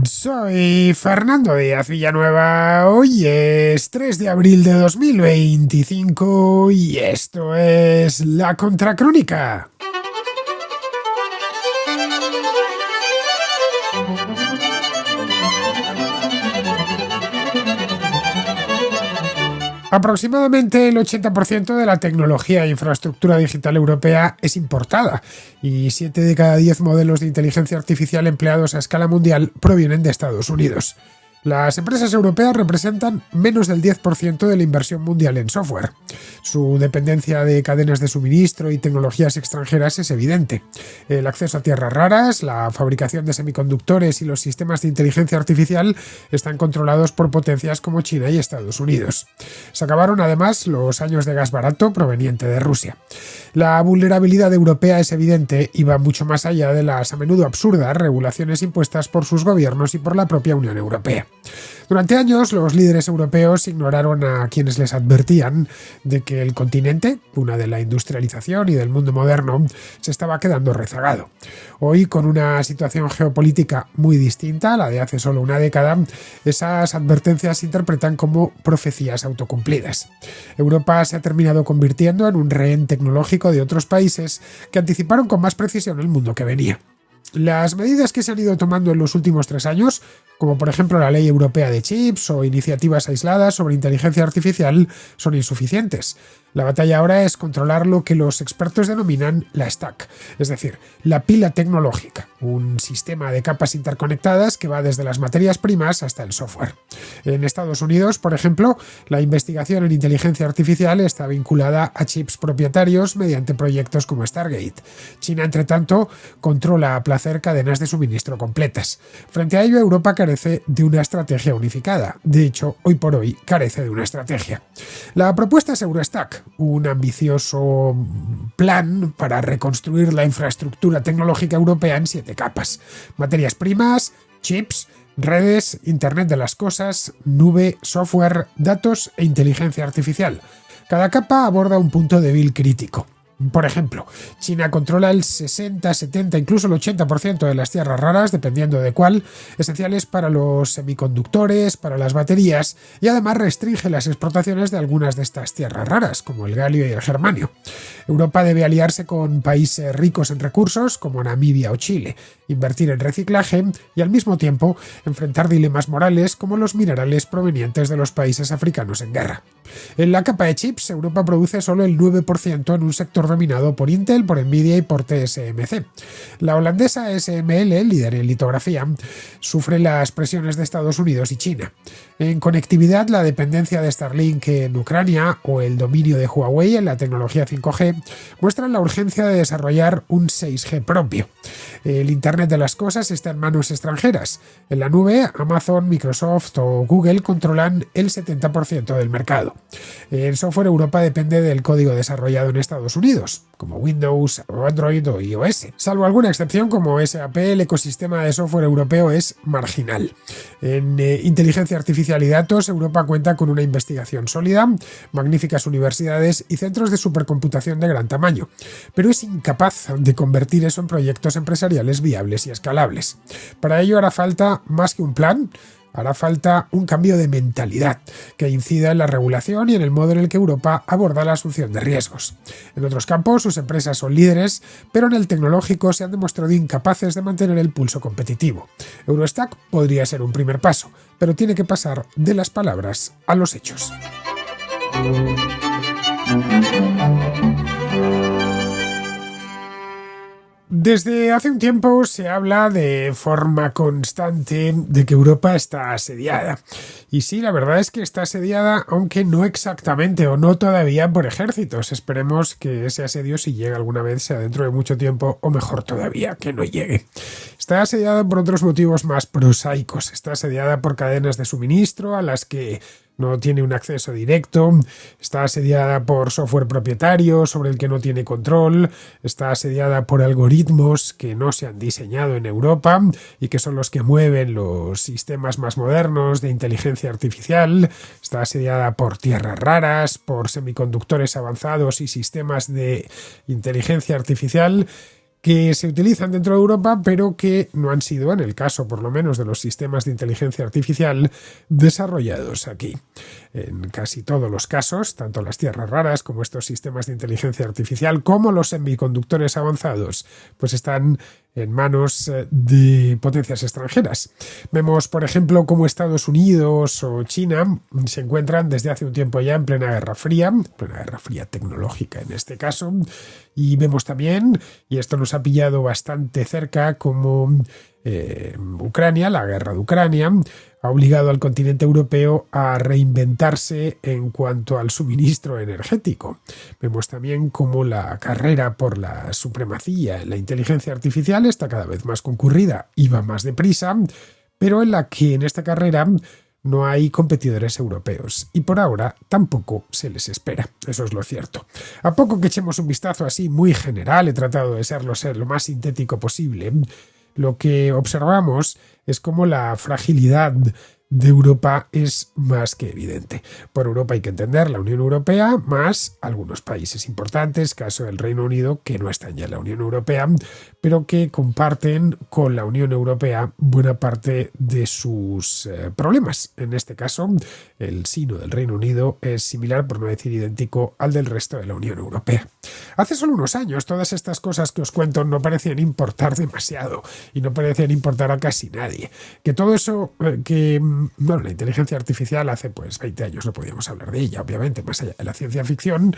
Soy Fernando Díaz Villanueva. Hoy es 3 de abril de 2025 y esto es La Contracrónica. Aproximadamente el 80% de la tecnología e infraestructura digital europea es importada y 7 de cada 10 modelos de inteligencia artificial empleados a escala mundial provienen de Estados Unidos. Las empresas europeas representan menos del 10% de la inversión mundial en software. Su dependencia de cadenas de suministro y tecnologías extranjeras es evidente. El acceso a tierras raras, la fabricación de semiconductores y los sistemas de inteligencia artificial están controlados por potencias como China y Estados Unidos. Se acabaron además los años de gas barato proveniente de Rusia. La vulnerabilidad europea es evidente y va mucho más allá de las a menudo absurdas regulaciones impuestas por sus gobiernos y por la propia Unión Europea. Durante años, los líderes europeos ignoraron a quienes les advertían de que el continente, cuna de la industrialización y del mundo moderno, se estaba quedando rezagado. Hoy, con una situación geopolítica muy distinta a la de hace solo una década, esas advertencias se interpretan como profecías autocumplidas. Europa se ha terminado convirtiendo en un rehén tecnológico de otros países que anticiparon con más precisión el mundo que venía. Las medidas que se han ido tomando en los últimos 3 años, como por ejemplo la Ley Europea de Chips o iniciativas aisladas sobre inteligencia artificial, son insuficientes. La batalla ahora es controlar lo que los expertos denominan la stack, es decir, la pila tecnológica, un sistema de capas interconectadas que va desde las materias primas hasta el software. En Estados Unidos, por ejemplo, la investigación en inteligencia artificial está vinculada a chips propietarios mediante proyectos como Stargate. China, entre tanto, controla a placer cadenas de suministro completas. Frente a ello, Europa carece de una estrategia unificada. De hecho, hoy por hoy carece de una estrategia. La propuesta es Eurostack, un ambicioso plan para reconstruir la infraestructura tecnológica europea en 7 capas. Materias primas, chips, redes, Internet de las cosas, nube, software, datos e inteligencia artificial. Cada capa aborda un punto débil crítico. Por ejemplo, China controla el 60, 70, incluso el 80% de las tierras raras, dependiendo de cuál, esenciales para los semiconductores, para las baterías, y además restringe las exportaciones de algunas de estas tierras raras, como el galio y el germanio. Europa debe aliarse con países ricos en recursos, como Namibia o Chile, invertir en reciclaje y al mismo tiempo enfrentar dilemas morales como los minerales provenientes de los países africanos en guerra. En la capa de chips, Europa produce solo el 9% en un sector dominado por Intel, por Nvidia y por TSMC. La holandesa SML, líder en litografía, sufre las presiones de Estados Unidos y China. En conectividad, la dependencia de Starlink en Ucrania o el dominio de Huawei en la tecnología 5G muestran la urgencia de desarrollar un 6G propio. El Internet de las cosas está en manos extranjeras. En la nube, Amazon, Microsoft o Google controlan el 70% del mercado. En software, Europa depende del código desarrollado en Estados Unidos, como Windows, o Android o iOS. Salvo alguna excepción como SAP, el ecosistema de software europeo es marginal. En inteligencia artificial y datos, Europa cuenta con una investigación sólida, magníficas universidades y centros de supercomputación de gran tamaño, pero es incapaz de convertir eso en proyectos empresariales viables y escalables. Para ello hará falta más que un plan. Hará falta un cambio de mentalidad que incida en la regulación y en el modo en el que Europa aborda la asunción de riesgos. En otros campos, sus empresas son líderes, pero en el tecnológico se han demostrado incapaces de mantener el pulso competitivo. Eurostack podría ser un primer paso, pero tiene que pasar de las palabras a los hechos. Desde hace un tiempo se habla de forma constante de que Europa está asediada. Y sí, la verdad es que está asediada, aunque no exactamente o no todavía por ejércitos. Esperemos que ese asedio, si llega alguna vez, sea dentro de mucho tiempo, o mejor todavía, que no llegue. Está asediada por otros motivos más prosaicos. Está asediada por cadenas de suministro a las que no tiene un acceso directo, está asediada por software propietario sobre el que no tiene control, está asediada por algoritmos que no se han diseñado en Europa y que son los que mueven los sistemas más modernos de inteligencia artificial, está asediada por tierras raras, por semiconductores avanzados y sistemas de inteligencia artificial. que se utilizan dentro de Europa, pero que no han sido, en el caso por lo menos de los sistemas de inteligencia artificial, desarrollados aquí. En casi todos los casos, tanto las tierras raras como estos sistemas de inteligencia artificial, como los semiconductores avanzados, pues están en manos de potencias extranjeras. Vemos, por ejemplo, cómo Estados Unidos o China se encuentran desde hace un tiempo ya en plena Guerra Fría tecnológica en este caso, y vemos también, y esto nos ha pillado bastante cerca, como Ucrania, la guerra de Ucrania, ha obligado al continente europeo a reinventarse en cuanto al suministro energético. Vemos también cómo la carrera por la supremacía en la inteligencia artificial está cada vez más concurrida y va más deprisa, pero en la que en esta carrera no hay competidores europeos y por ahora tampoco se les espera. Eso es lo cierto. A poco que echemos un vistazo así muy general, he tratado de ser lo más sintético posible, lo que observamos es cómo la fragilidad de Europa es más que evidente. Por Europa hay que entender la Unión Europea más algunos países importantes, caso del Reino Unido, que no están ya en la Unión Europea, pero que comparten con la Unión Europea buena parte de sus problemas. En este caso, el sino del Reino Unido es similar, por no decir idéntico, al del resto de la Unión Europea. Hace solo unos años todas estas cosas que os cuento no parecían importar demasiado y no parecían importar a casi nadie. Que todo eso la inteligencia artificial hace pues 20 años no podíamos hablar de ella, obviamente, más allá de la ciencia ficción,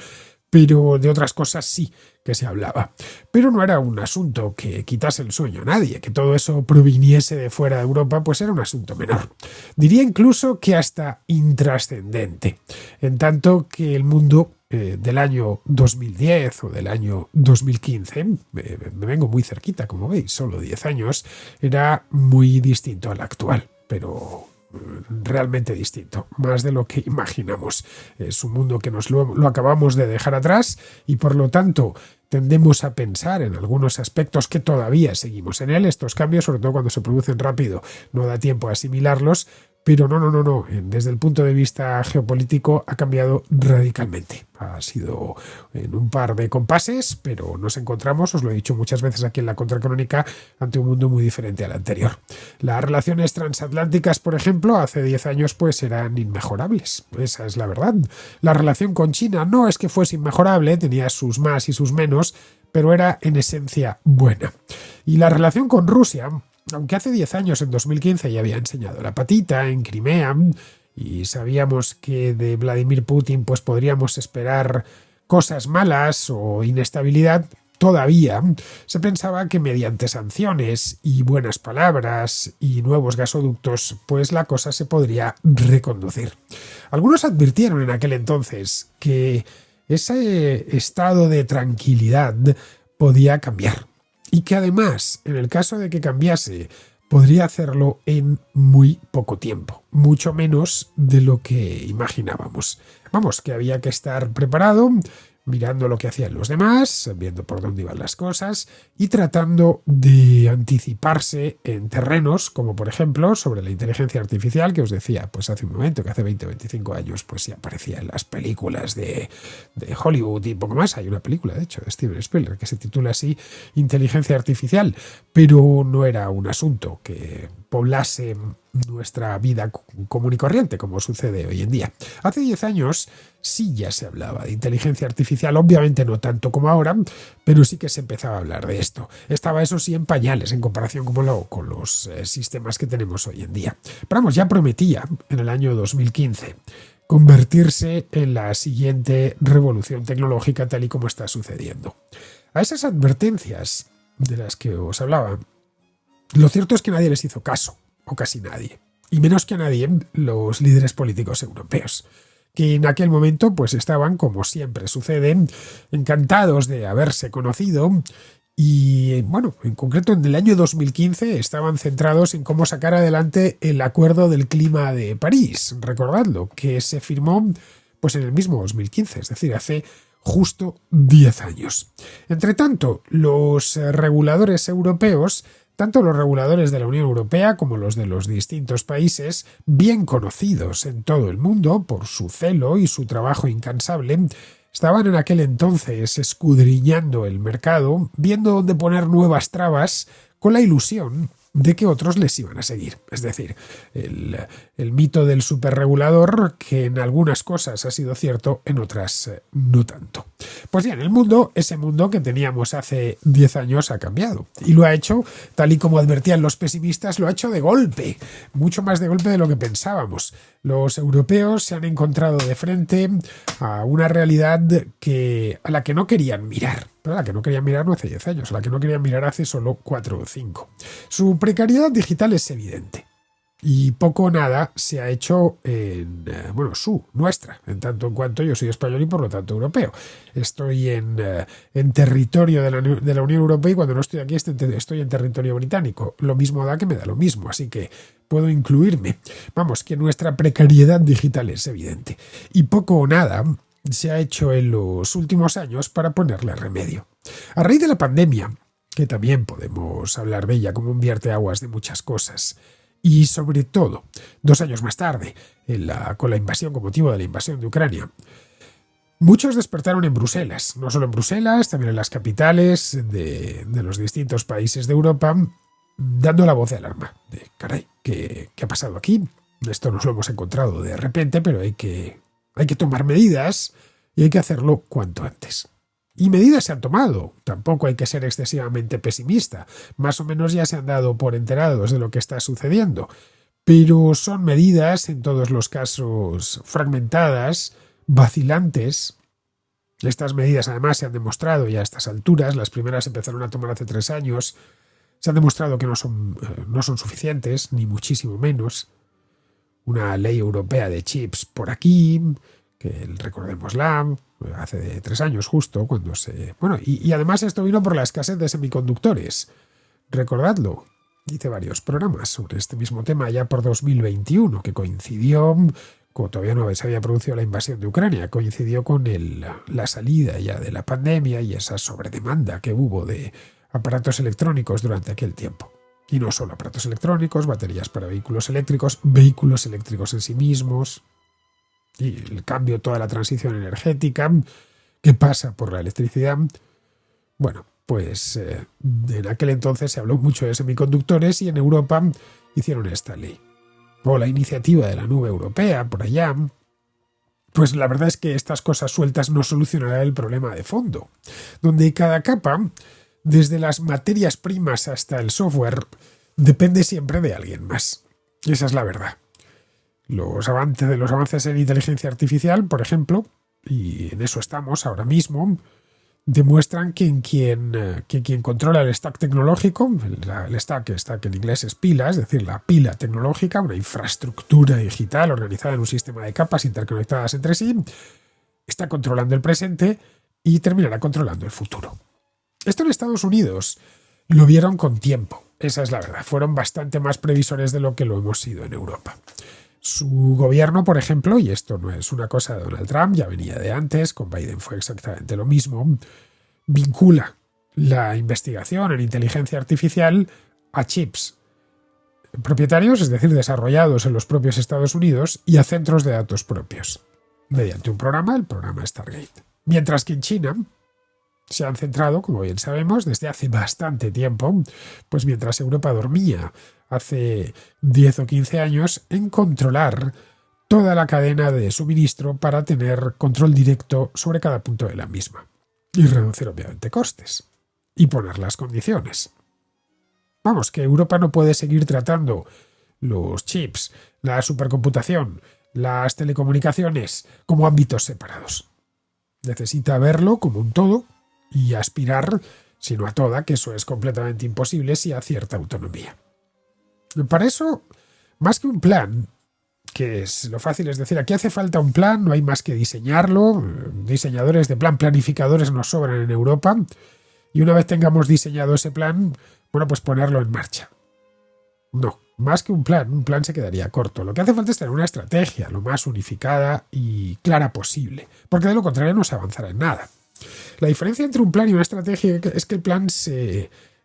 pero de otras cosas sí que se hablaba. Pero no era un asunto que quitase el sueño a nadie, que todo eso proviniese de fuera de Europa, pues era un asunto menor. Diría incluso que hasta intrascendente, en tanto que el mundo del año 2010 o del año 2015, me vengo muy cerquita, como veis, solo 10 años, era muy distinto al actual, pero realmente distinto, más de lo que imaginamos. Es un mundo que nos lo acabamos de dejar atrás y por lo tanto tendemos a pensar en algunos aspectos que todavía seguimos en él. Estos cambios, sobre todo cuando se producen rápido, no da tiempo a asimilarlos, pero no. Desde el punto de vista geopolítico ha cambiado radicalmente. Ha sido en un par de compases, pero nos encontramos, os lo he dicho muchas veces aquí en la Contracrónica, ante un mundo muy diferente al anterior. Las relaciones transatlánticas, por ejemplo, hace 10 años pues eran inmejorables. Esa es la verdad. La relación con China no es que fuese inmejorable, tenía sus más y sus menos, pero era en esencia buena. Y la relación con Rusia, aunque hace 10 años, en 2015, ya había enseñado la patita en Crimea y sabíamos que de Vladimir Putin pues podríamos esperar cosas malas o inestabilidad, todavía se pensaba que mediante sanciones y buenas palabras y nuevos gasoductos pues la cosa se podría reconducir. Algunos advirtieron en aquel entonces que ese estado de tranquilidad podía cambiar. Y que además, en el caso de que cambiase, podría hacerlo en muy poco tiempo, mucho menos de lo que imaginábamos. Vamos, que había que estar preparado, mirando lo que hacían los demás, viendo por dónde iban las cosas y tratando de anticiparse en terrenos como por ejemplo sobre la inteligencia artificial que os decía pues hace un momento, que hace 20 o 25 años pues ya aparecía en las películas de Hollywood y poco más. Hay una película de hecho de Steven Spielberg que se titula así Inteligencia Artificial, pero no era un asunto que poblase nuestra vida común y corriente, como sucede hoy en día. Hace 10 años sí ya se hablaba de inteligencia artificial, obviamente no tanto como ahora, pero sí que se empezaba a hablar de esto. Estaba eso sí en pañales en comparación con los sistemas que tenemos hoy en día. Pero vamos, ya prometía en el año 2015 convertirse en la siguiente revolución tecnológica tal y como está sucediendo. A esas advertencias de las que os hablaba, lo cierto es que nadie les hizo caso, o casi nadie, y menos que a nadie los líderes políticos europeos, que en aquel momento pues estaban, como siempre sucede, encantados de haberse conocido y, bueno, en concreto en el año 2015 estaban centrados en cómo sacar adelante el Acuerdo del Clima de París, recordadlo, que se firmó pues en el mismo 2015, es decir, hace justo 10 años. Entre tanto, los reguladores europeos, tanto los reguladores de la Unión Europea como los de los distintos países, bien conocidos en todo el mundo por su celo y su trabajo incansable, estaban en aquel entonces escudriñando el mercado, viendo dónde poner nuevas trabas, con la ilusión de que otros les iban a seguir. Es decir, el mito del superregulador, que en algunas cosas ha sido cierto, en otras no tanto. Pues bien, ese mundo que teníamos hace 10 años ha cambiado. Y lo ha hecho, tal y como advertían los pesimistas, lo ha hecho de golpe, mucho más de golpe de lo que pensábamos. Los europeos se han encontrado de frente a una realidad a la que no querían mirar. Pero a la que no querían mirar no hace 10 años, a la que no querían mirar hace solo 4 o 5. Su precariedad digital es evidente. Y poco o nada se ha hecho nuestra, en tanto en cuanto yo soy español y por lo tanto europeo. Estoy en territorio de la Unión Europea y cuando no estoy aquí estoy en territorio británico. Lo mismo da que me da lo mismo, así que puedo incluirme. Vamos, que nuestra precariedad digital es evidente. Y poco o nada se ha hecho en los últimos años para ponerle remedio. A raíz de la pandemia, que también podemos hablar de ella como un vierteaguas de muchas cosas, y sobre todo, 2 años más tarde, con la invasión, con motivo de la invasión de Ucrania, muchos despertaron en Bruselas, no solo en Bruselas, también en las capitales de los distintos países de Europa, dando la voz de alarma. De, caray, ¿qué ha pasado aquí? Esto nos lo hemos encontrado de repente, pero hay que tomar medidas y hay que hacerlo cuanto antes. Y medidas se han tomado, tampoco hay que ser excesivamente pesimista, más o menos ya se han dado por enterados de lo que está sucediendo, pero son medidas, en todos los casos, fragmentadas, vacilantes. Estas medidas además se han demostrado ya a estas alturas, las primeras empezaron a tomar hace 3 años, se han demostrado que no son suficientes, ni muchísimo menos. Una ley europea de chips por aquí, que recordémosla, hace 3 años justo, cuando se... Bueno, y además esto vino por la escasez de semiconductores. Recordadlo, hice varios programas sobre este mismo tema ya por 2021, que coincidió, como todavía no se había producido la invasión de Ucrania, coincidió con la salida ya de la pandemia y esa sobredemanda que hubo de aparatos electrónicos durante aquel tiempo. Y no solo aparatos electrónicos, baterías para vehículos eléctricos en sí mismos, y el cambio, toda la transición energética que pasa por la electricidad. Bueno, pues en aquel entonces se habló mucho de semiconductores y en Europa hicieron esta ley. O la iniciativa de la nube europea, por allá. Pues la verdad es que estas cosas sueltas no solucionarán el problema de fondo, donde cada capa, desde las materias primas hasta el software, depende siempre de alguien más. Y esa es la verdad. Los avances en inteligencia artificial, por ejemplo, y en eso estamos ahora mismo, demuestran que quien controla el stack tecnológico, el stack que en inglés es pila, es decir, la pila tecnológica, una infraestructura digital organizada en un sistema de capas interconectadas entre sí, está controlando el presente y terminará controlando el futuro. Esto en Estados Unidos lo vieron con tiempo, esa es la verdad, fueron bastante más previsores de lo que lo hemos sido en Europa. Su gobierno, por ejemplo, y esto no es una cosa de Donald Trump, ya venía de antes, con Biden fue exactamente lo mismo, vincula la investigación en inteligencia artificial a chips propietarios, es decir, desarrollados en los propios Estados Unidos, y a centros de datos propios, mediante un programa, el programa Stargate. Mientras que en China se han centrado, como bien sabemos, desde hace bastante tiempo, pues mientras Europa dormía hace 10 o 15 años, en controlar toda la cadena de suministro para tener control directo sobre cada punto de la misma. Y reducir obviamente costes. Y poner las condiciones. Vamos, que Europa no puede seguir tratando los chips, la supercomputación, las telecomunicaciones como ámbitos separados. Necesita verlo como un todo y aspirar, si no a toda, que eso es completamente imposible, si a cierta autonomía. Para eso, más que un plan, que es lo fácil es decir, aquí hace falta un plan, no hay más que diseñarlo, diseñadores de plan, planificadores nos sobran en Europa, y una vez tengamos diseñado ese plan, bueno, pues ponerlo en marcha. No, más que un plan se quedaría corto. Lo que hace falta es tener una estrategia lo más unificada y clara posible, porque de lo contrario no se avanzará en nada. La diferencia entre un plan y una estrategia es que el plan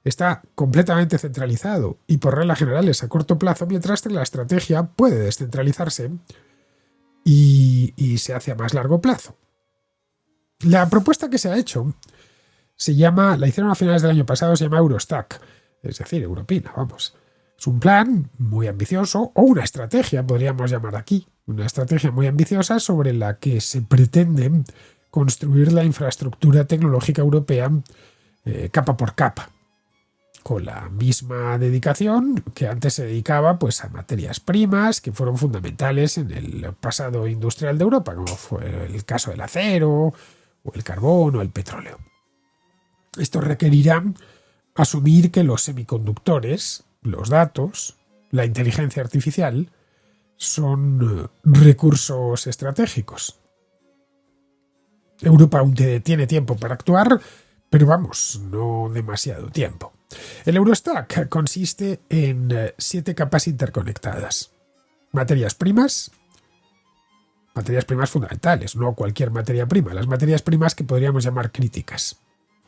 está completamente centralizado y por regla general es a corto plazo, mientras que la estrategia puede descentralizarse y se hace a más largo plazo. La propuesta que se ha hecho la hicieron a finales del año pasado, se llama Eurostack, es decir, Europina, vamos. Es un plan muy ambicioso, o una estrategia, podríamos llamar aquí, una estrategia muy ambiciosa sobre la que se pretende construir la infraestructura tecnológica europea capa por capa, con la misma dedicación que antes se dedicaba pues, a materias primas que fueron fundamentales en el pasado industrial de Europa, como fue el caso del acero, o el carbón, o el petróleo. Esto requerirá asumir que los semiconductores, los datos, la inteligencia artificial, son recursos estratégicos. Europa aún tiene tiempo para actuar, pero vamos, no demasiado tiempo. El Eurostack consiste en 7 capas interconectadas. Materias primas fundamentales, no cualquier materia prima, las materias primas que podríamos llamar críticas.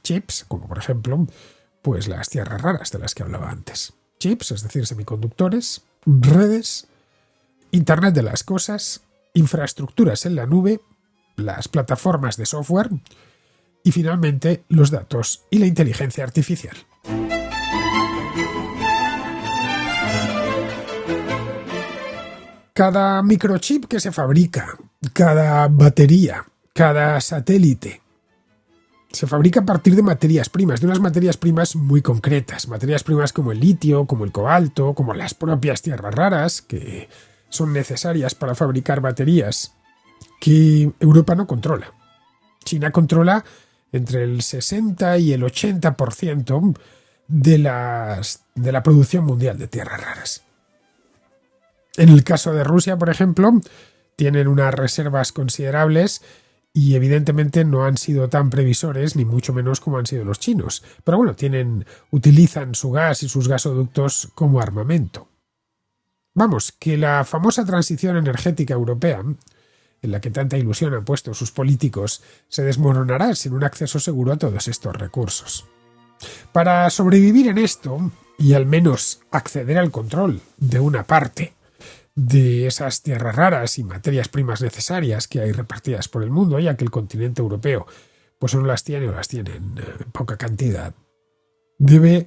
Chips, como por ejemplo, pues las tierras raras de las que hablaba antes. Chips, es decir, semiconductores, redes, Internet de las cosas, infraestructuras en la nube, las plataformas de software y finalmente los datos y la inteligencia artificial. Cada microchip que se fabrica, cada batería, cada satélite, se fabrica a partir de materias primas, de unas materias primas muy concretas, materias primas como el litio, como el cobalto, como las propias tierras raras, que son necesarias para fabricar baterías que Europa no controla. China controla entre el 60 y el 80% de la producción mundial de tierras raras. En el caso de Rusia, por ejemplo, tienen unas reservas considerables y evidentemente no han sido tan previsores, ni mucho menos como han sido los chinos. Pero bueno, utilizan su gas y sus gasoductos como armamento. Vamos, que la famosa transición energética europea, en la que tanta ilusión han puesto sus políticos, se desmoronará sin un acceso seguro a todos estos recursos. Para sobrevivir en esto, y al menos acceder al control de una parte de esas tierras raras y materias primas necesarias que hay repartidas por el mundo, ya que el continente europeo pues no las tiene o las tiene en poca cantidad, debe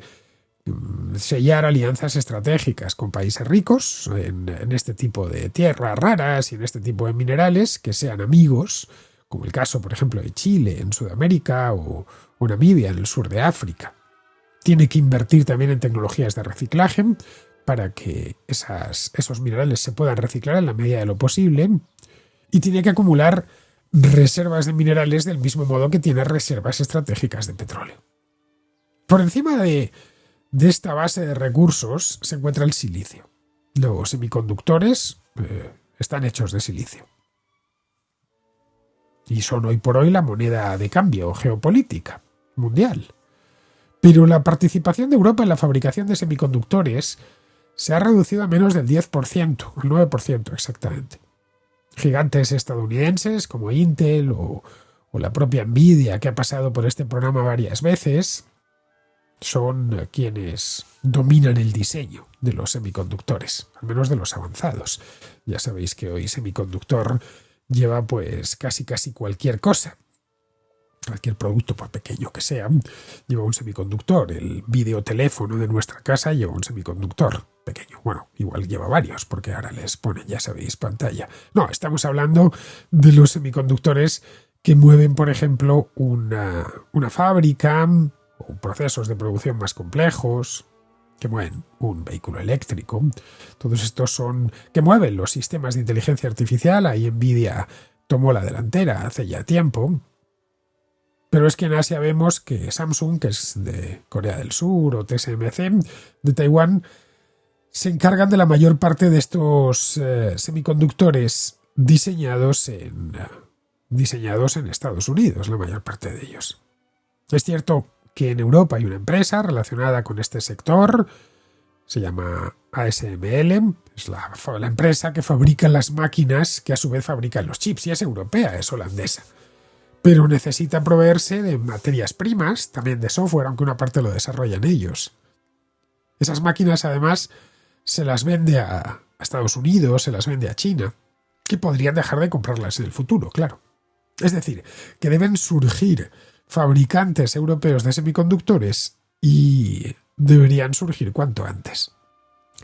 sellar alianzas estratégicas con países ricos en este tipo de tierras raras y en este tipo de minerales que sean amigos, como el caso, por ejemplo, de Chile en Sudamérica o Namibia en el sur de África. Tiene que invertir también en tecnologías de reciclaje para que esos minerales se puedan reciclar en la medida de lo posible, y tiene que acumular reservas de minerales del mismo modo que tiene reservas estratégicas de petróleo. Por encima de esta base de recursos se encuentra el silicio. Los semiconductores están hechos de silicio. Y son hoy por hoy la moneda de cambio geopolítica mundial. Pero la participación de Europa en la fabricación de semiconductores se ha reducido a menos del 10%, el 9% exactamente. Gigantes estadounidenses como Intel o la propia Nvidia, que ha pasado por este programa varias veces, son quienes dominan el diseño de los semiconductores, al menos de los avanzados. Ya sabéis que hoy semiconductor lleva pues casi cualquier cosa. Cualquier producto, por pequeño que sea, lleva un semiconductor. El videoteléfono de nuestra casa lleva un semiconductor pequeño. Bueno, igual lleva varios, porque ahora les ponen, ya sabéis, pantalla. No, estamos hablando de los semiconductores que mueven, por ejemplo, una fábrica, o procesos de producción más complejos, que mueven un vehículo eléctrico. Todos estos son que mueven los sistemas de inteligencia artificial. Ahí Nvidia tomó la delantera hace ya tiempo. Pero es que en Asia vemos que Samsung, que es de Corea del Sur, o TSMC de Taiwán, se encargan de la mayor parte de estos semiconductores diseñados en Estados Unidos, la mayor parte de ellos. Es cierto que en Europa hay una empresa relacionada con este sector, se llama ASML, es la empresa que fabrica las máquinas que a su vez fabrican los chips, y es europea, es holandesa. Pero necesita proveerse de materias primas, también de software, aunque una parte lo desarrollan ellos. Esas máquinas, además, se las vende a Estados Unidos, se las vende a China, que podrían dejar de comprarlas en el futuro, claro. Es decir, que deben surgir fabricantes europeos de semiconductores y deberían surgir cuanto antes.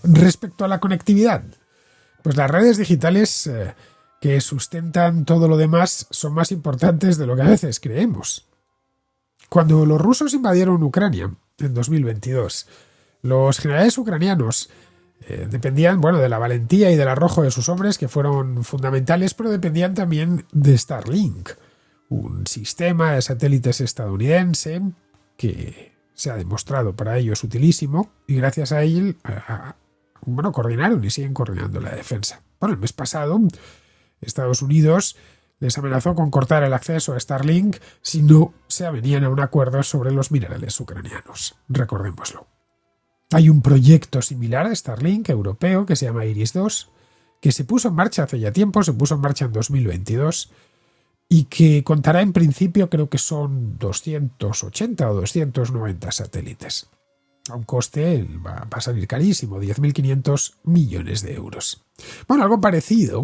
Respecto a la conectividad, pues las redes digitales que sustentan todo lo demás son más importantes de lo que a veces creemos. Cuando los rusos invadieron Ucrania en 2022, los generales ucranianos dependían, bueno, de la valentía y del arrojo de sus hombres, que fueron fundamentales, pero dependían también de Starlink, un sistema de satélites estadounidense que se ha demostrado para ellos utilísimo y gracias a él, bueno, coordinaron y siguen coordinando la defensa. Bueno, el mes pasado Estados Unidos les amenazó con cortar el acceso a Starlink si no se avenían a un acuerdo sobre los minerales ucranianos. Recordémoslo. Hay un proyecto similar a Starlink europeo que se llama Iris-2, que se puso en marcha hace ya tiempo, se puso en marcha en 2022 y que contará en principio, creo que son 280 o 290 satélites. A un coste va a salir carísimo, 10.500 millones de euros. Bueno, algo parecido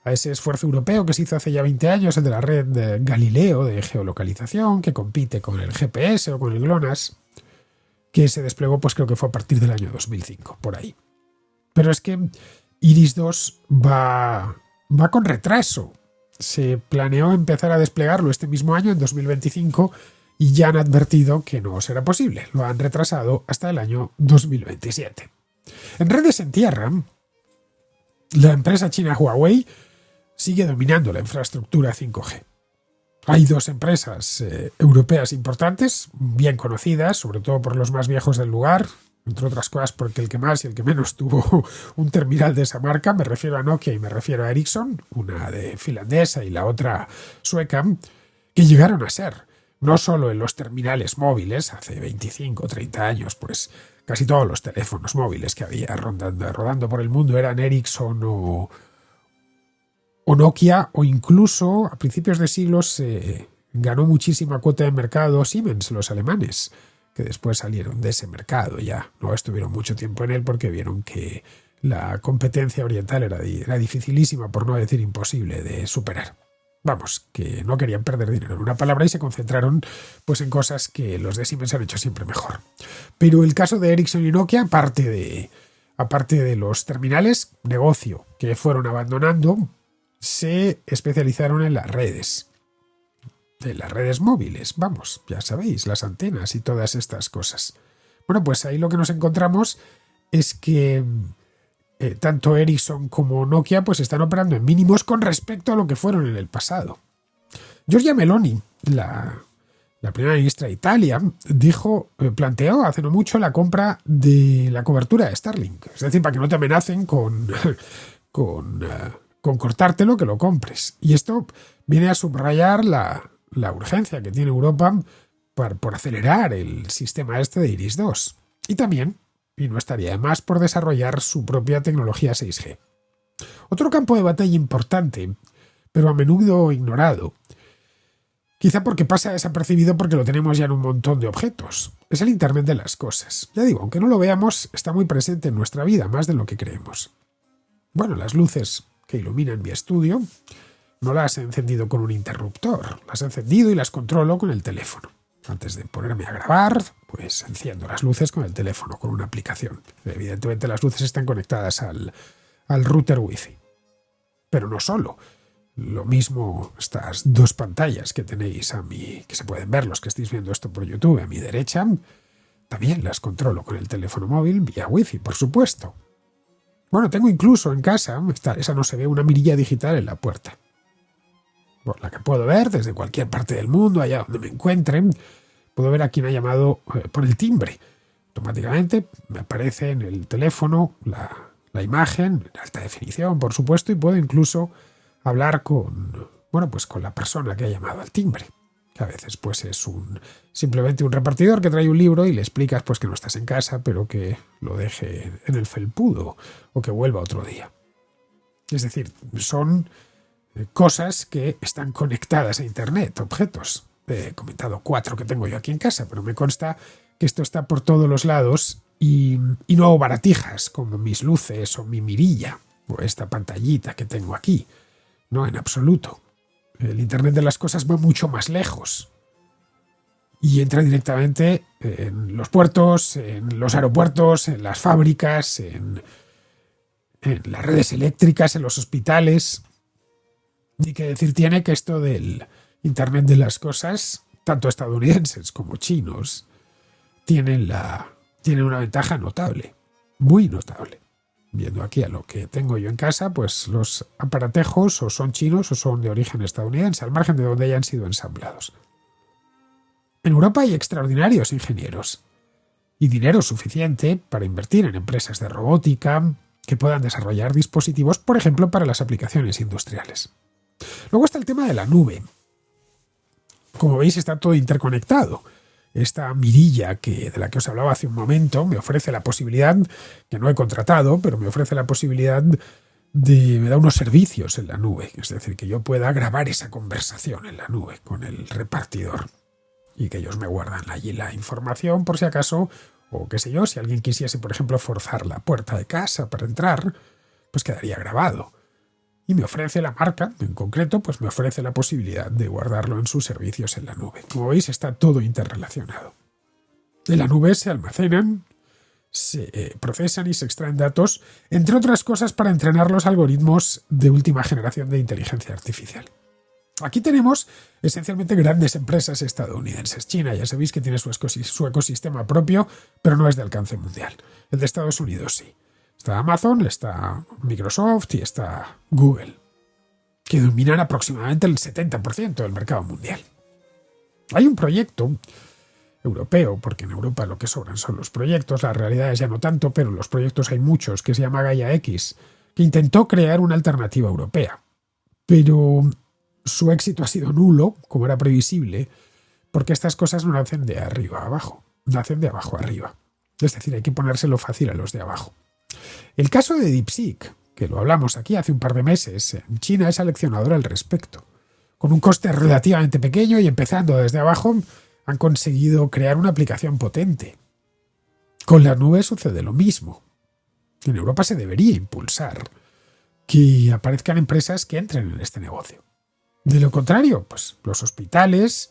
a ese esfuerzo europeo que se hizo hace ya 20 años, el de la red de Galileo de geolocalización, que compite con el GPS o con el GLONASS, que se desplegó, pues creo que fue a partir del año 2005, por ahí. Pero es que Iris-2 va con retraso. Se planeó empezar a desplegarlo este mismo año, en 2025, y ya han advertido que no será posible. Lo han retrasado hasta el año 2027. En redes en tierra, la empresa china Huawei sigue dominando la infraestructura 5G. Hay dos empresas europeas importantes, bien conocidas, sobre todo por los más viejos del lugar, entre otras cosas porque el que más y el que menos tuvo un terminal de esa marca. Me refiero a Nokia y me refiero a Ericsson, una de finlandesa y la otra sueca, que llegaron a ser, no solo en los terminales móviles, hace 25 o 30 años, pues casi todos los teléfonos móviles que había rodando por el mundo eran Ericsson o Nokia, o incluso a principios de siglos ganó muchísima cuota de mercado Siemens, los alemanes, que después salieron de ese mercado. Ya no estuvieron mucho tiempo en él porque vieron que la competencia oriental era dificilísima, por no decir imposible, de superar. Vamos, que no querían perder dinero en una palabra y se concentraron pues en cosas que los de Siemens han hecho siempre mejor. Pero el caso de Ericsson y Nokia, aparte de los terminales, negocio que fueron abandonando, se especializaron en las redes móviles, vamos, ya sabéis, las antenas y todas estas cosas. Bueno, pues ahí lo que nos encontramos es que tanto Ericsson como Nokia pues están operando en mínimos con respecto a lo que fueron en el pasado. Giorgia Meloni, la primera ministra de Italia, planteó hace no mucho la compra de la cobertura de Starlink. Es decir, para que no te amenacen con cortártelo, que lo compres. Y esto viene a subrayar la urgencia que tiene Europa por acelerar el sistema este de Iris-2. Y también, y no estaría de más, por desarrollar su propia tecnología 6G. Otro campo de batalla importante, pero a menudo ignorado, quizá porque pasa desapercibido porque lo tenemos ya en un montón de objetos, es el Internet de las cosas. Ya digo, aunque no lo veamos, está muy presente en nuestra vida, más de lo que creemos. Bueno, las luces que iluminan mi estudio no las he encendido con un interruptor, las he encendido y las controlo con el teléfono. Antes de ponerme a grabar, pues enciendo las luces con el teléfono, con una aplicación. Evidentemente las luces están conectadas al router Wi-Fi. Pero no solo. Lo mismo estas dos pantallas que tenéis que se pueden ver los que estáis viendo esto por YouTube a mi derecha, también las controlo con el teléfono móvil vía Wi-Fi, por supuesto. Bueno, tengo incluso en casa, esa no se ve, una mirilla digital en la puerta, por la que puedo ver desde cualquier parte del mundo, allá donde me encuentren. Puedo ver a quien ha llamado por el timbre. Automáticamente me aparece en el teléfono la imagen, en alta definición, por supuesto, y puedo incluso hablar con la persona que ha llamado al timbre, que a veces pues es simplemente un repartidor que trae un libro y le explicas pues que no estás en casa, pero que lo deje en el felpudo o que vuelva otro día. Es decir, son cosas que están conectadas a Internet, objetos. He comentado 4 que tengo yo aquí en casa, pero me consta que esto está por todos los lados y no baratijas como mis luces o mi mirilla o esta pantallita que tengo aquí. No, en absoluto. El Internet de las cosas va mucho más lejos y entra directamente en los puertos, en los aeropuertos, en las fábricas, en las redes eléctricas, en los hospitales. Y qué decir tiene que esto del Internet de las cosas, tanto estadounidenses como chinos, tienen una ventaja notable, muy notable. Viendo aquí a lo que tengo yo en casa, pues los aparatejos o son chinos o son de origen estadounidense, al margen de donde hayan sido ensamblados. En Europa hay extraordinarios ingenieros y dinero suficiente para invertir en empresas de robótica que puedan desarrollar dispositivos, por ejemplo, para las aplicaciones industriales. Luego está el tema de la nube. Como veis, está todo interconectado. Esta mirilla de la que os hablaba hace un momento me ofrece la posibilidad, que no he contratado, pero me ofrece la posibilidad me da unos servicios en la nube. Es decir, que yo pueda grabar esa conversación en la nube con el repartidor y que ellos me guardan allí la información por si acaso, o qué sé yo, si alguien quisiese, por ejemplo, forzar la puerta de casa para entrar, pues quedaría grabado. Y me ofrece la marca, en concreto, pues me ofrece la posibilidad de guardarlo en sus servicios en la nube. Como veis, está todo interrelacionado. En la nube se almacenan, se procesan y se extraen datos, entre otras cosas, para entrenar los algoritmos de última generación de inteligencia artificial. Aquí tenemos esencialmente grandes empresas estadounidenses. China, ya sabéis que tiene su ecosistema propio, pero no es de alcance mundial. El de Estados Unidos sí. Está Amazon, está Microsoft y está Google, que dominan aproximadamente el 70% del mercado mundial. Hay un proyecto europeo, porque en Europa lo que sobran son los proyectos, las realidades ya no tanto, pero los proyectos hay muchos, que se llama Gaia X, que intentó crear una alternativa europea. Pero su éxito ha sido nulo, como era previsible, porque estas cosas no nacen de arriba a abajo, nacen de abajo a arriba. Es decir, hay que ponérselo fácil a los de abajo. El caso de DeepSeek, que lo hablamos aquí hace un par de meses, en China es aleccionador al respecto. Con un coste relativamente pequeño y empezando desde abajo, han conseguido crear una aplicación potente. Con la nube sucede lo mismo. En Europa se debería impulsar que aparezcan empresas que entren en este negocio. De lo contrario, pues los hospitales,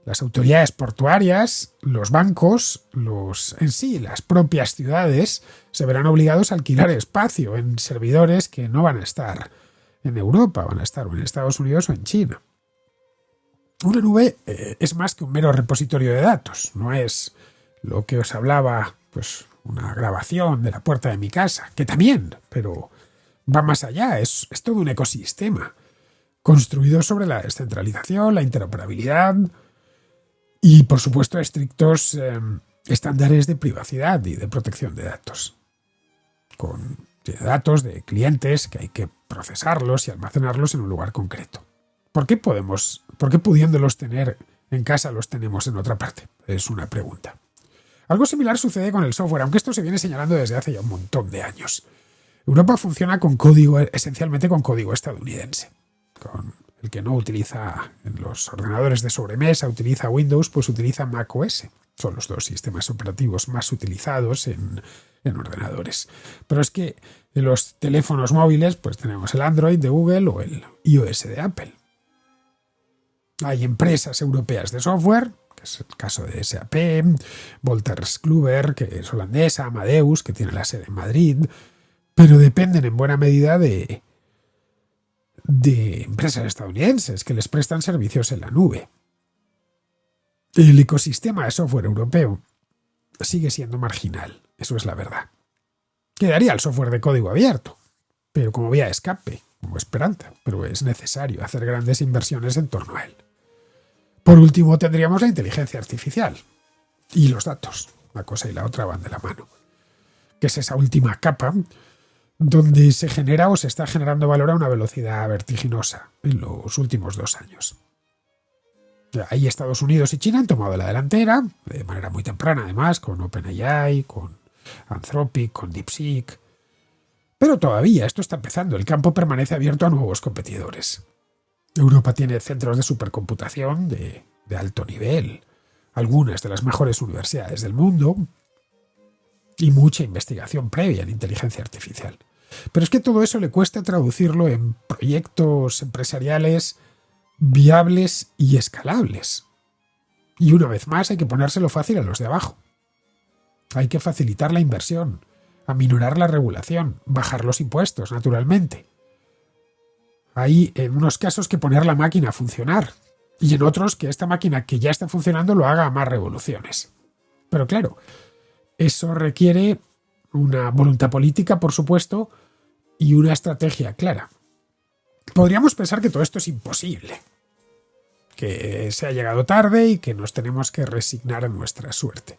las autoridades portuarias, los bancos, las propias ciudades se verán obligados a alquilar espacio en servidores que no van a estar en Europa, van a estar o en Estados Unidos o en China. Una nube es más que un mero repositorio de datos, no es lo que os hablaba, pues una grabación de la puerta de mi casa, que también, pero va más allá, es todo un ecosistema construido sobre la descentralización, la interoperabilidad y, por supuesto, estrictos estándares de privacidad y de protección de datos. Con datos de clientes que hay que procesarlos y almacenarlos en un lugar concreto. ¿Por qué pudiéndolos tener en casa los tenemos en otra parte? Es una pregunta. Algo similar sucede con el software, aunque esto se viene señalando desde hace ya un montón de años. Europa funciona esencialmente con código estadounidense. Con el que no utiliza en los ordenadores de sobremesa, utiliza Windows, pues utiliza macOS. Son los dos sistemas operativos más utilizados en ordenadores. Pero es que en los teléfonos móviles pues tenemos el Android de Google o el iOS de Apple. Hay empresas europeas de software, que es el caso de SAP, Wolters Kluwer, que es holandesa, Amadeus, que tiene la sede en Madrid, pero dependen en buena medida de empresas estadounidenses que les prestan servicios en la nube. El ecosistema de software europeo sigue siendo marginal, eso es la verdad. Quedaría el software de código abierto, pero como vía de escape, como esperanza, pero es necesario hacer grandes inversiones en torno a él. Por último, tendríamos la inteligencia artificial y los datos. Una cosa y la otra van de la mano. Que es esa última capa donde se genera o se está generando valor a una velocidad vertiginosa en los últimos 2 años. Ahí Estados Unidos y China han tomado la delantera, de manera muy temprana además, con OpenAI, con Anthropic, con DeepSeek. Pero todavía esto está empezando, el campo permanece abierto a nuevos competidores. Europa tiene centros de supercomputación de alto nivel, algunas de las mejores universidades del mundo y mucha investigación previa en inteligencia artificial. Pero es que todo eso le cuesta traducirlo en proyectos empresariales viables y escalables. Y una vez más hay que ponérselo fácil a los de abajo. Hay que facilitar la inversión, aminorar la regulación, bajar los impuestos, naturalmente. Hay en unos casos que poner la máquina a funcionar y en otros que esta máquina que ya está funcionando lo haga a más revoluciones. Pero claro, eso requiere una voluntad política, por supuesto, y una estrategia clara. Podríamos pensar que todo esto es imposible, que se ha llegado tarde y que nos tenemos que resignar a nuestra suerte.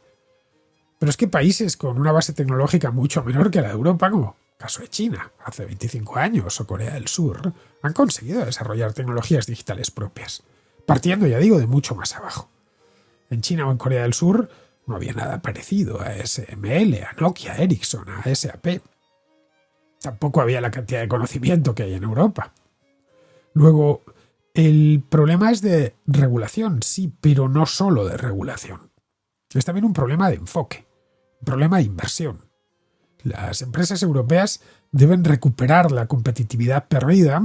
Pero es que países con una base tecnológica mucho menor que la de Europa, como el caso de China, hace 25 años, o Corea del Sur, han conseguido desarrollar tecnologías digitales propias, partiendo, ya digo, de mucho más abajo. En China o en Corea del Sur no había nada parecido a SML, a Nokia, a Ericsson, a SAP. Tampoco había la cantidad de conocimiento que hay en Europa. Luego, el problema es de regulación, sí, pero no solo de regulación. Es también un problema de enfoque, un problema de inversión. Las empresas europeas deben recuperar la competitividad perdida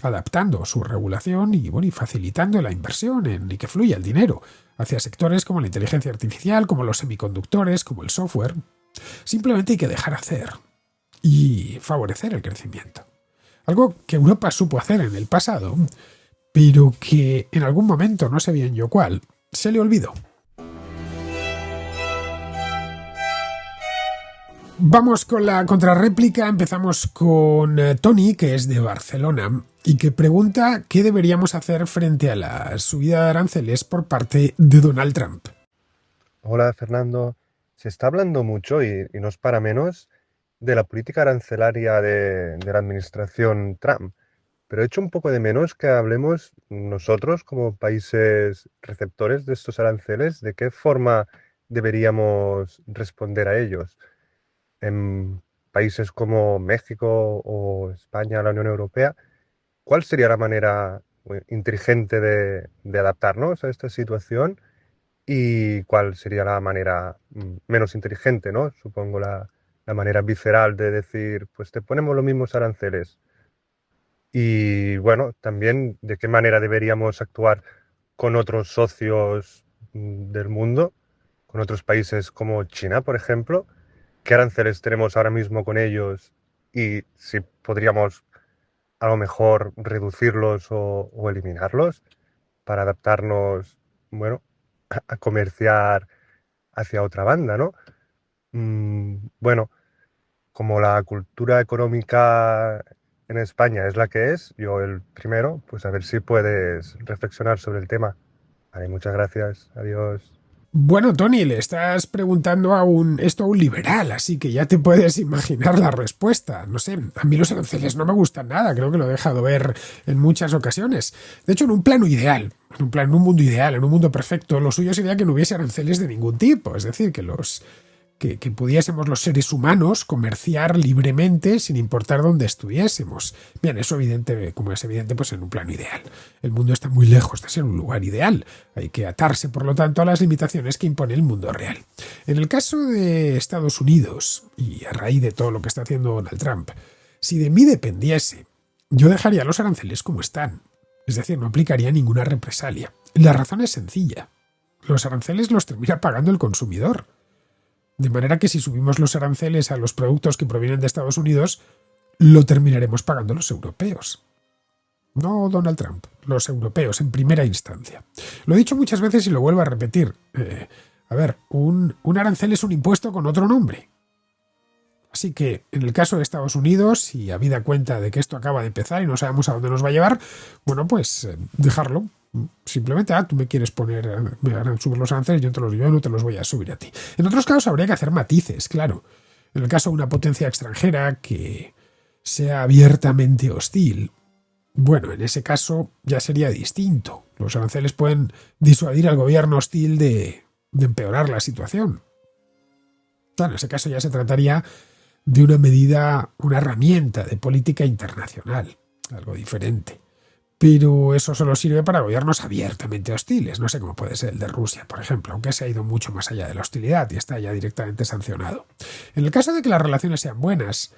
adaptando su regulación y facilitando la inversión y que fluya el dinero hacia sectores como la inteligencia artificial, como los semiconductores, como el software. Simplemente hay que dejar hacer y favorecer el crecimiento. Algo que Europa supo hacer en el pasado, pero que en algún momento, no sé bien yo cuál, se le olvidó. Vamos con la contrarréplica. Empezamos con Tony, que es de Barcelona, y que pregunta qué deberíamos hacer frente a la subida de aranceles por parte de Donald Trump. Hola Fernando, se está hablando mucho y no es para menos de la política arancelaria de la administración Trump, pero echo un poco de menos que hablemos nosotros como países receptores de estos aranceles, de qué forma deberíamos responder a ellos. En países como México o España, la Unión Europea, ¿cuál sería la manera inteligente de adaptarnos a esta situación? ¿Y cuál sería la manera menos inteligente, ¿no? Supongo la manera visceral de decir, pues te ponemos los mismos aranceles. Y bueno, también de qué manera deberíamos actuar con otros socios del mundo, con otros países como China, por ejemplo. ¿Qué aranceles tenemos ahora mismo con ellos? Y si podríamos a lo mejor reducirlos o eliminarlos para adaptarnos, bueno, a comerciar hacia otra banda, ¿no? Bueno, como la cultura económica en España es la que es, yo el primero, pues a ver si puedes reflexionar sobre el tema. Vale, muchas gracias. Adiós. Bueno, Tony, le estás preguntando esto a un liberal, así que ya te puedes imaginar la respuesta. No sé, a mí los aranceles no me gustan nada, creo que lo he dejado ver en muchas ocasiones. De hecho, en un plano ideal, en un mundo ideal, en un mundo perfecto, lo suyo sería que no hubiese aranceles de ningún tipo, es decir, que pudiésemos los seres humanos comerciar libremente sin importar dónde estuviésemos. Bien, eso evidente, como es evidente, pues en un plano ideal. El mundo está muy lejos de ser un lugar ideal. Hay que atarse, por lo tanto, a las limitaciones que impone el mundo real. En el caso de Estados Unidos, y a raíz de todo lo que está haciendo Donald Trump, si de mí dependiese, yo dejaría los aranceles como están. Es decir, no aplicaría ninguna represalia. La razón es sencilla. Los aranceles los termina pagando el consumidor. De manera que si subimos los aranceles a los productos que provienen de Estados Unidos, lo terminaremos pagando los europeos. No Donald Trump, los europeos en primera instancia. Lo he dicho muchas veces y lo vuelvo a repetir. Un arancel es un impuesto con otro nombre. Así que, en el caso de Estados Unidos, y habida cuenta de que esto acaba de empezar y no sabemos a dónde nos va a llevar, bueno, pues dejarlo. Simplemente, tú me quieres subir los aranceles, yo no te los voy a subir a ti. En otros casos habría que hacer matices, claro. En el caso de una potencia extranjera que sea abiertamente hostil, bueno, en ese caso ya sería distinto. Los aranceles pueden disuadir al gobierno hostil de empeorar la situación. En ese caso ya se trataría de una medida, una herramienta de política internacional, algo diferente. Pero eso solo sirve para gobiernos abiertamente hostiles. No sé cómo puede ser el de Rusia, por ejemplo, aunque se ha ido mucho más allá de la hostilidad y está ya directamente sancionado. En el caso de que las relaciones sean buenas,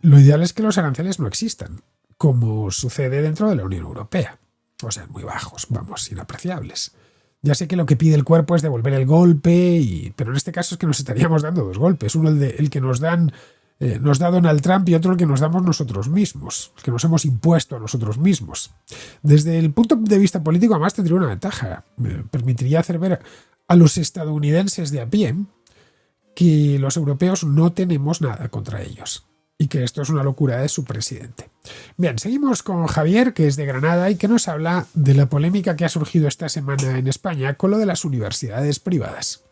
lo ideal es que los aranceles no existan, como sucede dentro de la Unión Europea. O sea, muy bajos, vamos, inapreciables. Ya sé que lo que pide el cuerpo es devolver el golpe, pero en este caso es que nos estaríamos dando dos golpes. Uno el que nos da Donald Trump y otro el que nos damos nosotros mismos, el que nos hemos impuesto a nosotros mismos. Desde el punto de vista político, además, tendría una ventaja. Me permitiría hacer ver a los estadounidenses de a pie que los europeos no tenemos nada contra ellos y que esto es una locura de su presidente. Bien, seguimos con Javier, que es de Granada y que nos habla de la polémica que ha surgido esta semana en España con lo de las universidades privadas.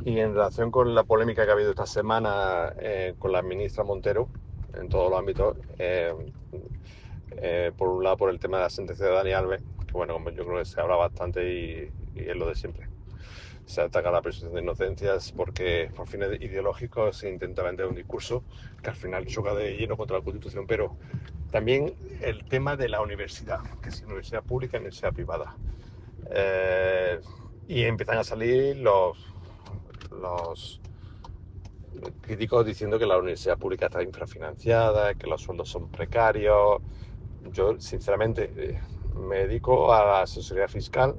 Y en relación con la polémica que ha habido esta semana con la ministra Montero, en todos los ámbitos, por un lado por el tema de la sentencia de Dani Alves, que bueno, yo creo que se habla bastante y es lo de siempre. Se ataca la presunción de inocencias porque por fines ideológicos se intenta vender un discurso que al final choca de lleno contra la Constitución, pero también el tema de la universidad, que es universidad pública y universidad privada. Y empiezan a salir los críticos diciendo que la universidad pública está infrafinanciada, que los sueldos son precarios. Yo, sinceramente, me dedico a la asesoría fiscal.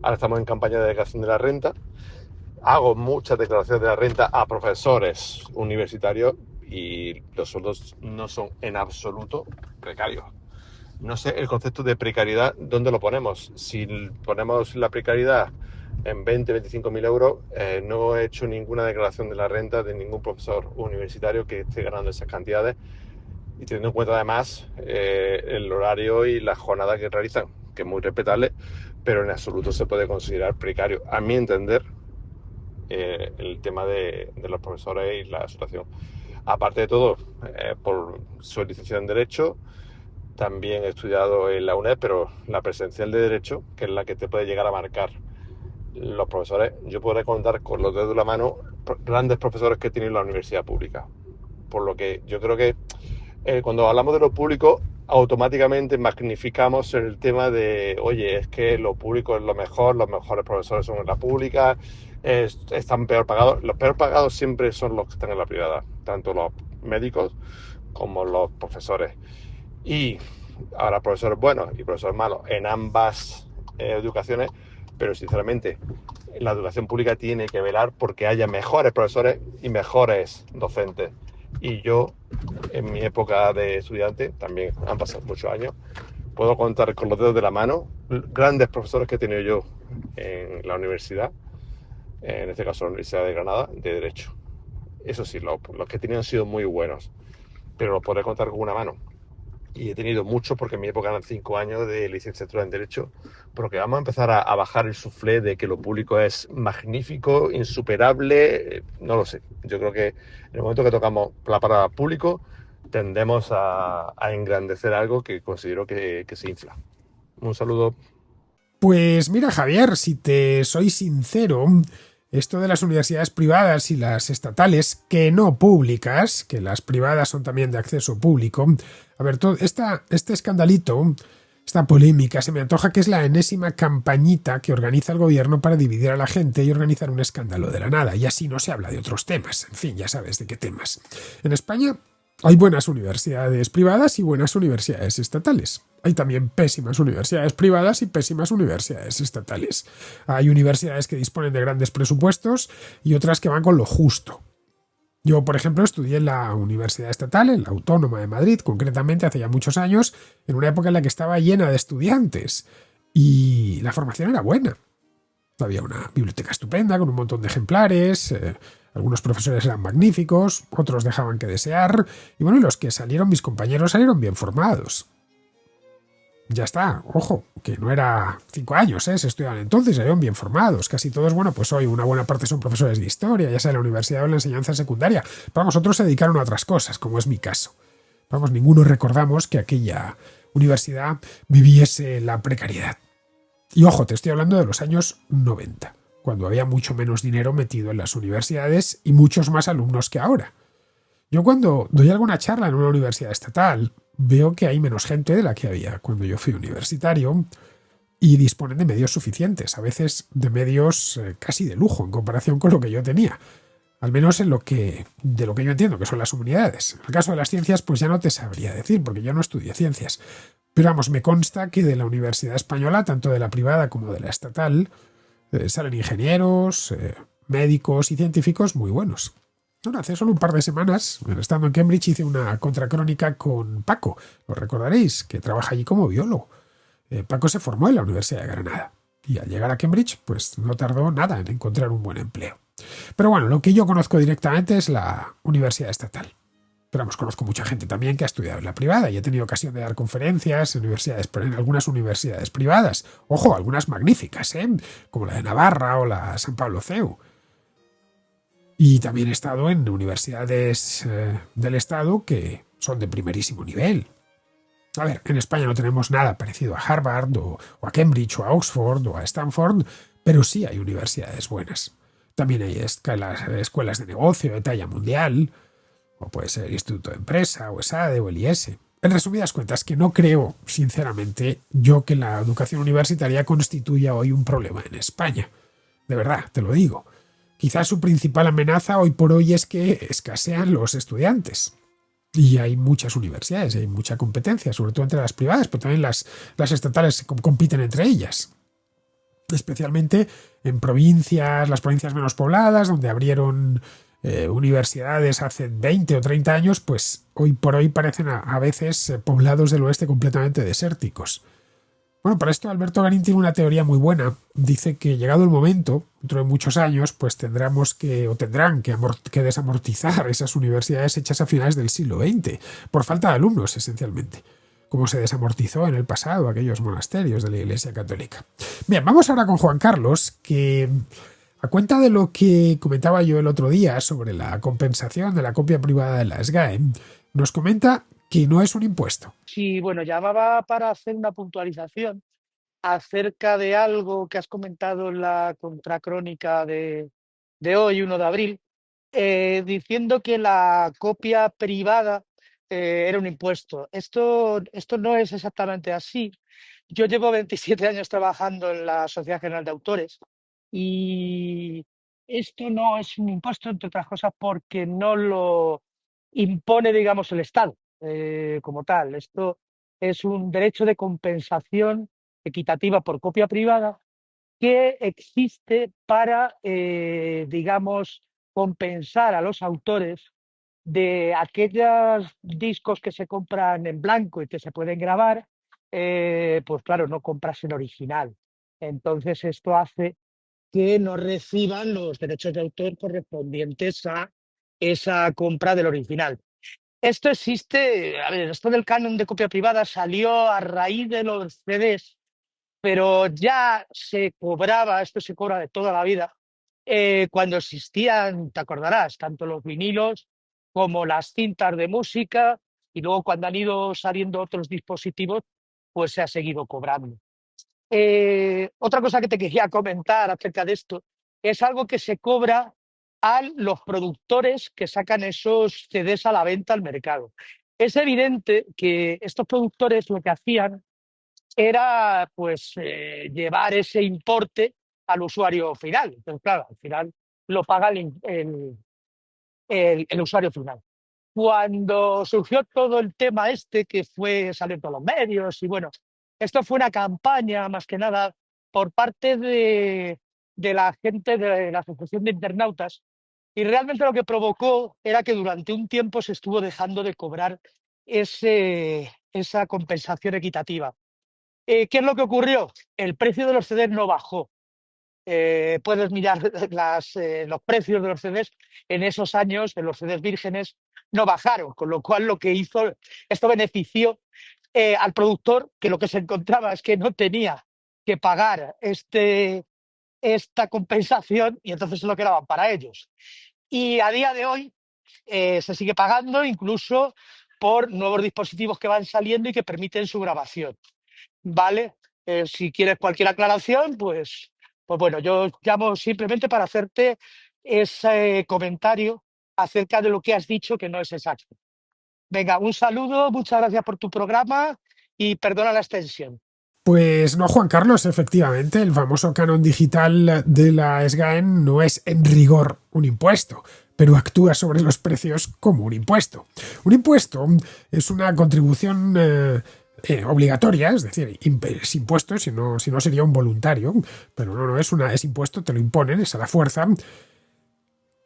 Ahora estamos en campaña de declaración de la renta. Hago muchas declaraciones de la renta a profesores universitarios y los sueldos no son en absoluto precarios. No sé el concepto de precariedad, ¿dónde lo ponemos? Si ponemos la precariedad en 25 mil euros, no he hecho ninguna declaración de la renta de ningún profesor universitario que esté ganando esas cantidades y teniendo en cuenta además el horario y la jornada que realizan, que es muy respetable, pero en absoluto se puede considerar precario, a mi entender, el tema de los profesores y la situación. Aparte de todo, por su licenciatura en Derecho, también he estudiado en la UNED, pero la presencial de Derecho, que es la que te puede llegar a marcar los profesores, yo podré contar con los dedos de la mano grandes profesores que he tenido en la universidad pública. Por lo que yo creo que cuando hablamos de lo público, automáticamente magnificamos el tema de, oye, es que lo público es lo mejor, los mejores profesores son en la pública, están peor pagados. Los peor pagados siempre son los que están en la privada, tanto los médicos como los profesores. Y habrá profesores buenos y profesores malos en ambas educaciones, pero sinceramente la educación pública tiene que velar porque haya mejores profesores y mejores docentes. Y yo, en mi época de estudiante, también han pasado muchos años, puedo contar con los dedos de la mano grandes profesores que he tenido yo en la universidad, en este caso la Universidad de Granada, de Derecho. Eso sí, los que he tenido han sido muy buenos, pero los podré contar con una mano. Y he tenido muchos porque en mi época eran 5 años de licenciatura en Derecho, porque vamos a empezar a bajar el suflé de que lo público es magnífico, insuperable, no lo sé. Yo creo que en el momento que tocamos la palabra público tendemos a engrandecer algo que considero que se infla. Un saludo. Pues mira, Javier, si te soy sincero, esto de las universidades privadas y las estatales, que no públicas, que las privadas son también de acceso público, a ver, este escandalito, esta polémica, se me antoja que es la enésima campañita que organiza el gobierno para dividir a la gente y organizar un escándalo de la nada, y así no se habla de otros temas, en fin, ya sabes de qué temas. En España hay buenas universidades privadas y buenas universidades estatales. Hay también pésimas universidades privadas y pésimas universidades estatales. Hay universidades que disponen de grandes presupuestos y otras que van con lo justo. Yo, por ejemplo, estudié en la Universidad Estatal, en la Autónoma de Madrid, concretamente hace ya muchos años, en una época en la que estaba llena de estudiantes y la formación era buena. Había una biblioteca estupenda con un montón de ejemplares, algunos profesores eran magníficos, otros dejaban que desear, y bueno, y los que salieron, mis compañeros, salieron bien formados. Ya está, ojo, que no era 5 años, se estudiaban entonces, salieron bien formados. Casi todos, bueno, pues hoy una buena parte son profesores de historia, ya sea en la universidad o en la enseñanza secundaria. Pero vamos, otros se dedicaron a otras cosas, como es mi caso. Vamos, ninguno recordamos que aquella universidad viviese la precariedad. Y ojo, te estoy hablando de los años 90, cuando había mucho menos dinero metido en las universidades y muchos más alumnos que ahora. Yo cuando doy alguna charla en una universidad estatal, veo que hay menos gente de la que había cuando yo fui universitario y disponen de medios suficientes, a veces de medios casi de lujo en comparación con lo que yo tenía. Al menos de lo que yo entiendo, que son las humanidades. En el caso de las ciencias, pues ya no te sabría decir, porque yo no estudié ciencias. Pero vamos, me consta que de la Universidad Española, tanto de la privada como de la estatal, salen ingenieros, médicos y científicos muy buenos. Bueno, hace solo un par de semanas, estando en Cambridge, hice una contracrónica con Paco, lo recordaréis, que trabaja allí como biólogo. Paco se formó en la Universidad de Granada y al llegar a Cambridge, pues no tardó nada en encontrar un buen empleo. Pero bueno, lo que yo conozco directamente es la Universidad Estatal. Pero vamos, conozco mucha gente también que ha estudiado en la privada y he tenido ocasión de dar conferencias en algunas universidades privadas. Ojo, algunas magníficas, como la de Navarra o la San Pablo CEU. Y también he estado en universidades del Estado que son de primerísimo nivel. A ver, en España no tenemos nada parecido a Harvard o a Cambridge o a Oxford o a Stanford, pero sí hay universidades buenas. También hay escuelas de negocio de talla mundial, o puede ser el Instituto de Empresa, o ESADE, o el IES. En resumidas cuentas, que no creo, sinceramente, yo que la educación universitaria constituya hoy un problema en España. De verdad, te lo digo. Quizás su principal amenaza hoy por hoy es que escasean los estudiantes. Y hay muchas universidades, hay mucha competencia, sobre todo entre las privadas, pero también las estatales compiten entre ellas. Especialmente en provincias, las provincias menos pobladas, donde abrieron universidades hace 20 o 30 años, pues hoy por hoy parecen a veces poblados del oeste completamente desérticos. Bueno, para esto Alberto Garín tiene una teoría muy buena. Dice que llegado el momento, dentro de muchos años, pues tendrán que desamortizar esas universidades hechas a finales del siglo XX, por falta de alumnos, esencialmente, como se desamortizó en el pasado aquellos monasterios de la Iglesia Católica. Bien, vamos ahora con Juan Carlos, que a cuenta de lo que comentaba yo el otro día sobre la compensación de la copia privada de la SGAE, nos comenta que no es un impuesto. Sí, bueno, llamaba para hacer una puntualización acerca de algo que has comentado en la contracrónica de hoy, 1 de abril, diciendo que la copia privada era un impuesto. Esto no es exactamente así. Yo llevo 27 años trabajando en la Sociedad General de Autores y esto no es un impuesto, entre otras cosas, porque no lo impone, digamos, el Estado como tal. Esto es un derecho de compensación equitativa por copia privada que existe para, digamos, compensar a los autores de aquellos discos que se compran en blanco y que se pueden grabar, pues claro, no compras el original. Entonces esto hace que no reciban los derechos de autor correspondientes a esa compra del original. Esto existe, a ver, esto del canon de copia privada salió a raíz de los CDs, pero ya se cobraba, esto se cobra de toda la vida, cuando existían, te acordarás, tanto los vinilos como las cintas de música, y luego cuando han ido saliendo otros dispositivos, pues se ha seguido cobrando. Otra cosa que te quería comentar acerca de esto es algo que se cobra a los productores que sacan esos CDs a la venta al mercado. Es evidente que estos productores lo que hacían era pues llevar ese importe al usuario final. Entonces, claro, al final lo paga el usuario final. Cuando surgió todo el tema este, que fue salió en todos los medios, y bueno, esto fue una campaña más que nada por parte de la gente de la Asociación de Internautas, y realmente lo que provocó era que durante un tiempo se estuvo dejando de cobrar esa compensación equitativa. ¿Qué es lo que ocurrió? El precio de los CDs no bajó. Puedes mirar los precios de los CDs en esos años, de los CDs vírgenes, no bajaron, con lo cual lo que hizo, esto benefició al productor, que lo que se encontraba es que no tenía que pagar esta compensación y entonces se lo quedaban para ellos. Y a día de hoy se sigue pagando incluso por nuevos dispositivos que van saliendo y que permiten su grabación. ¿Vale? Si quieres cualquier aclaración, pues bueno, yo llamo simplemente para hacerte ese comentario acerca de lo que has dicho, que no es exacto. Venga, un saludo, muchas gracias por tu programa y perdona la extensión. Pues no, Juan Carlos, efectivamente, el famoso canon digital de la SGAEN no es en rigor un impuesto, pero actúa sobre los precios como un impuesto. Un impuesto es una contribución obligatoria, es decir, es impuesto, si no sería un voluntario, pero no, es impuesto, te lo imponen, es a la fuerza,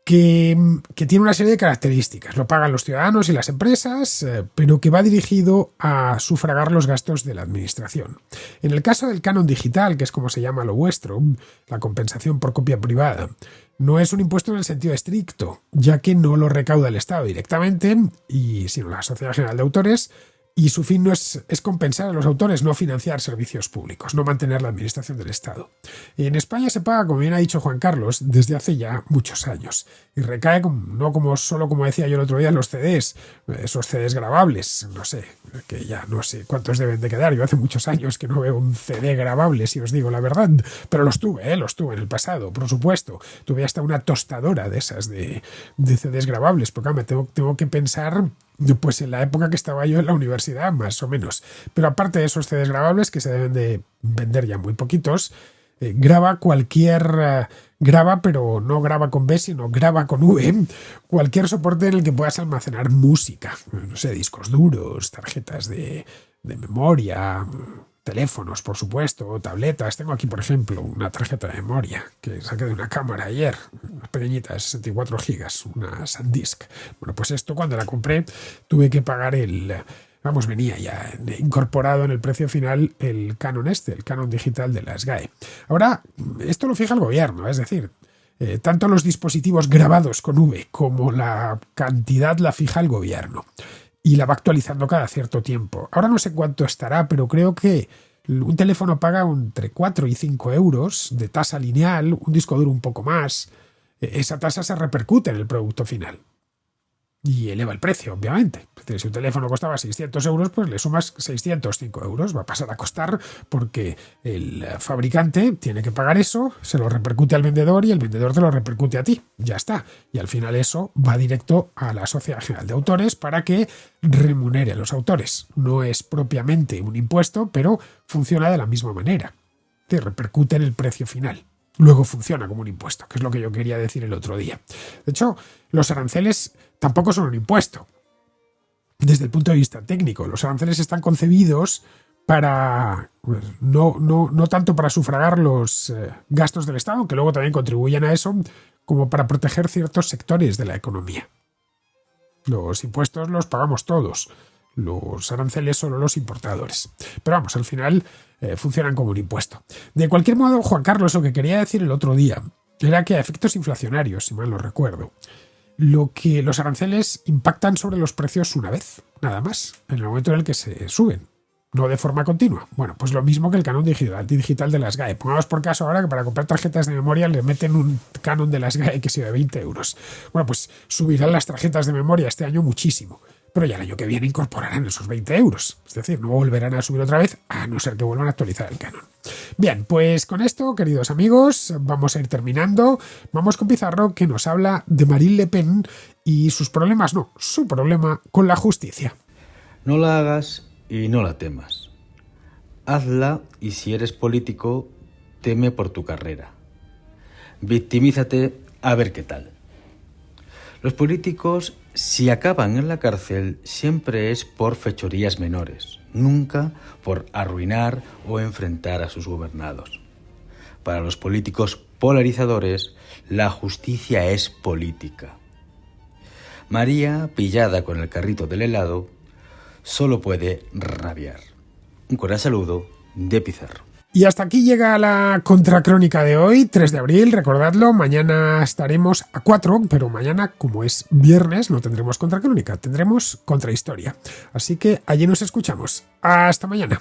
que tiene una serie de características. Lo pagan los ciudadanos y las empresas, pero que va dirigido a sufragar los gastos de la administración. En el caso del canon digital, que es como se llama lo vuestro, la compensación por copia privada, no es un impuesto en el sentido estricto, ya que no lo recauda el Estado directamente, sino la Sociedad General de Autores, y su fin no es compensar a los autores, no financiar servicios públicos, no mantener la administración del Estado. En España se paga, como bien ha dicho Juan Carlos, desde hace ya muchos años. Y recae, no como solo, como decía yo el otro día, en los CDs, esos CDs grabables, no sé, que ya no sé cuántos deben de quedar. Yo hace muchos años que no veo un CD grabable, si os digo la verdad, pero los tuve en el pasado, por supuesto. Tuve hasta una tostadora de esas de CDs grabables, porque me tengo que pensar pues en la época que estaba yo en la universidad, más o menos. Pero aparte de esos CDs grabables, que se deben de vender ya muy poquitos, graba, pero no graba con B, sino graba con V, cualquier soporte en el que puedas almacenar música. No sé, discos duros, tarjetas de memoria, teléfonos, por supuesto, tabletas. Tengo aquí, por ejemplo, una tarjeta de memoria que saqué de una cámara ayer, una pequeñita de 64 gigas, una SanDisk. Bueno, pues esto cuando la compré tuve que pagar venía ya incorporado en el precio final el canon el canon digital de las GAE. Ahora, esto lo fija el gobierno, es decir, tanto los dispositivos grabados con V como la cantidad la fija el gobierno y la va actualizando cada cierto tiempo. Ahora no sé cuánto estará, pero creo que un teléfono paga entre 4 y 5 euros de tasa lineal, un disco duro un poco más. Esa tasa se repercute en el producto final y eleva el precio, obviamente. Es decir, si un teléfono costaba 600 euros, pues le sumas 605 euros. Va a pasar a costar porque el fabricante tiene que pagar eso, se lo repercute al vendedor y el vendedor te lo repercute a ti. Ya está. Y al final eso va directo a la Sociedad General de Autores para que remunere a los autores. No es propiamente un impuesto, pero funciona de la misma manera. Te repercute en el precio final. Luego funciona como un impuesto, que es lo que yo quería decir el otro día. De hecho, los aranceles tampoco son un impuesto. Desde el punto de vista técnico, los aranceles están concebidos para no tanto para sufragar los gastos del Estado, que luego también contribuyen a eso, como para proteger ciertos sectores de la economía. Los impuestos los pagamos todos. Los aranceles solo los importadores. Pero vamos, al final funcionan como un impuesto. De cualquier modo, Juan Carlos, lo que quería decir el otro día era que a efectos inflacionarios, si mal no recuerdo, lo que los aranceles impactan sobre los precios una vez, nada más, en el momento en el que se suben, no de forma continua. Bueno, pues lo mismo que el canon digital de las GAE. Pongamos por caso ahora que para comprar tarjetas de memoria le meten un canon de las GAE que sea de 20 euros. Bueno, pues subirán las tarjetas de memoria este año muchísimo. Pero ya el año que viene incorporarán esos 20 euros. Es decir, no volverán a subir otra vez, a no ser que vuelvan a actualizar el canon. Bien, pues con esto, queridos amigos, vamos a ir terminando. Vamos con Pizarro, que nos habla de Marine Le Pen y sus problemas, su problema con la justicia. No la hagas y no la temas. Hazla y si eres político, teme por tu carrera. Victimízate a ver qué tal. Los políticos, si acaban en la cárcel, siempre es por fechorías menores, nunca por arruinar o enfrentar a sus gobernados. Para los políticos polarizadores, la justicia es política. María, pillada con el carrito del helado, solo puede rabiar. Un cordial saludo de Pizarro. Y hasta aquí llega la contracrónica de hoy, 3 de abril, recordadlo, mañana estaremos a 4, pero mañana, como es viernes, no tendremos contracrónica, tendremos contrahistoria. Así que allí nos escuchamos. ¡Hasta mañana!